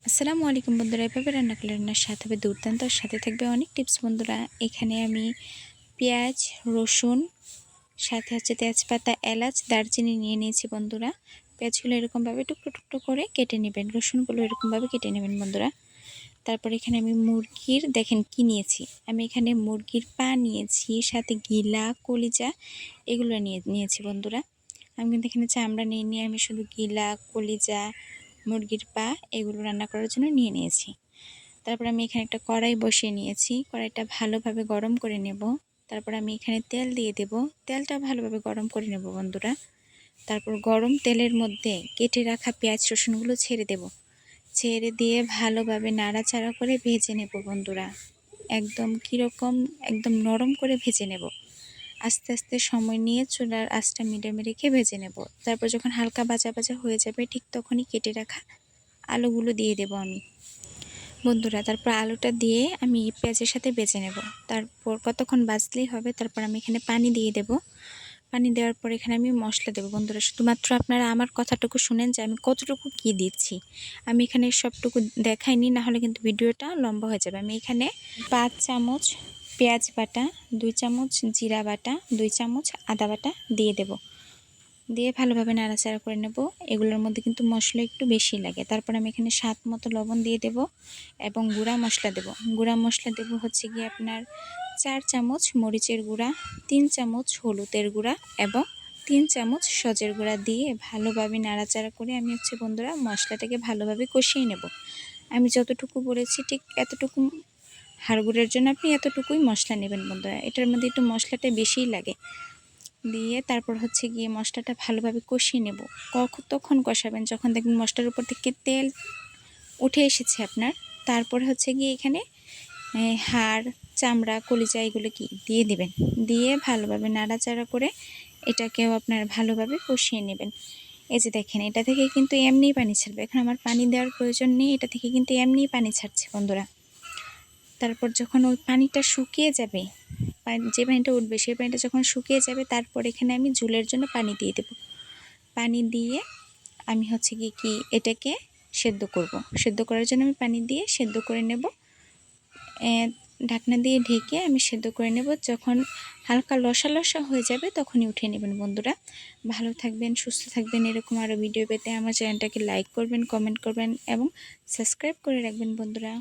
আসসালামু আলাইকুম বন্ধুরা, এভাবে রান্না করলে রান্নার স্বাদ হবে দুর্দান্ত, আর সাথে থাকবে অনেক টিপস। বন্ধুরা, এখানে আমি পেঁয়াজ, রসুন, সাথে হচ্ছে তেজপাতা, এলাচ, দারচিনি নিয়ে নিয়েছি। বন্ধুরা, পেঁয়াজগুলো এরকমভাবে টুকরো টুকরো করে কেটে নেবেন, রসুনগুলো এরকমভাবে কেটে নেবেন। বন্ধুরা, তারপর এখানে আমি মুরগির দেখেন কি নিয়েছি। আমি এখানে মুরগির পা নিয়েছি, সাথে গিলা, কলিজা এগুলো নিয়েছি। বন্ধুরা, আমি কিন্তু এখানে চামড়া নিয়ে আমি শুধু গিলা, কলিজা, মুরগির পা এগুলো রান্না করার জন্য নিয়ে নিয়েছি। তারপর আমি এখানে একটা কড়াই বসিয়ে নিয়েছি। কড়াইটা ভালোভাবে গরম করে নেব। তারপর আমি এখানে তেল দিয়ে দেব। তেলটা ভালোভাবে গরম করে নেব। বন্ধুরা, তারপর গরম তেলের মধ্যে কেটে রাখা পেঁয়াজ রসুনগুলো ছেড়ে দেব। ছেড়ে দিয়ে ভালোভাবে নাড়াচাড়া করে ভেজে নেব। বন্ধুরা, একদম কীরকম, একদম নরম করে ভেজে নেব। আস্তে আস্তে সময় নিয়ে চুলার আঁচটা মিডিয়ামে রেখে ভেজে নেব। তারপর যখন হালকা ভাজা ভাজা হয়ে যাবে, ঠিক তখনই কেটে রাখা আলুগুলো দিয়ে দেব আমি। বন্ধুরা, তারপর আলুটা দিয়ে আমি পেঁয়াজের সাথে ভেজে নেব। তারপর কতক্ষণ ভাজলেই হবে। তারপর আমি এখানে পানি দিয়ে দেব। পানি দেওয়ার পর এখানে আমি মশলা দেব। বন্ধুরা, শুধুমাত্র আপনারা আমার কথাটুকু শুনেন যে আমি কতটুকু কি দিচ্ছি। আমি এখানে সবটুকু দেখাইনি, না হলে কিন্তু ভিডিওটা লম্বা হয়ে যাবে। আমি এখানে 5 চামচ পেঁয়াজ বাটা, 2 চামচ জিরা বাটা, 2 চামচ আদা বাটা দিয়ে দেব। দিয়ে ভালোভাবে নাড়াচাড়া করে নেব। এগুলোর মধ্যে কিন্তু মশলা একটু বেশি লাগে। তারপর আমি এখানে স্বাদ মতো লবণ দিয়ে দেব এবং গুঁড়া মশলা দেব। গুঁড়া মশলা দেব হচ্ছে গিয়ে আপনার 4 চামচ মরিচের গুঁড়া, 3 চামচ হলুদের গুঁড়া এবং 3 চামচ সজের গুঁড়া দিয়ে ভালোভাবে নাড়াচাড়া করে আমি বন্ধুরা মশলাটাকে ভালোভাবে কষিয়ে নেব। আমি যতটুকু বলেছি ঠিক এতটুকু হাড়গুড়ের জন্য আপনি এতটুকুই মশলা নেবেন। বন্ধুরা, এটার মধ্যে একটু মশলাটা বেশিই লাগে। দিয়ে তারপর হচ্ছে গিয়ে মশলাটা ভালোভাবে কষিয়ে নেব। তখন কষাবেন যখন দেখবেন মশলার উপর থেকে তেল উঠে এসেছে আপনার। তারপর হচ্ছে গিয়ে এখানে হাড়, চামড়া, কলিজা এগুলো কি দিয়ে দিবেন। দিয়ে ভালোভাবে নাড়াচাড়া করে এটাকেও আপনার ভালোভাবে কষিয়ে নেবেন। এই যে দেখেন, এটা থেকে কিন্তু এমনিই পানি ছাড়বে। এখন আমার পানি দেওয়ার প্রয়োজন নেই, এটা থেকে কিন্তু এমনিই পানি ছাড়ছে। বন্ধুরা, তারপর যখন ওই পানিটা শুকিয়ে যাবে, যে পানিটা উঠবে সেই পানিটা যখন শুকিয়ে যাবে, তারপর এখানে আমি ঝোলের জন্য পানি দিয়ে দেব। পানি দিয়ে আমি হচ্ছে কি এটাকে সেদ্ধ করব। সেদ্ধ করার জন্য আমি পানি দিয়ে সেদ্ধ করে নেব। ঢাকনা দিয়ে ঢেকে আমি সেদ্ধ করে নেব। যখন হালকা লসা লসা হয়ে যাবে তখনই উঠিয়ে নেবেন। বন্ধুরা, ভালো থাকবেন, সুস্থ থাকবেন। এরকম আরও ভিডিও পেতে আমার চ্যানেলটাকে লাইক করবেন, কমেন্ট করবেন এবং সাবস্ক্রাইব করে রাখবেন। বন্ধুরা।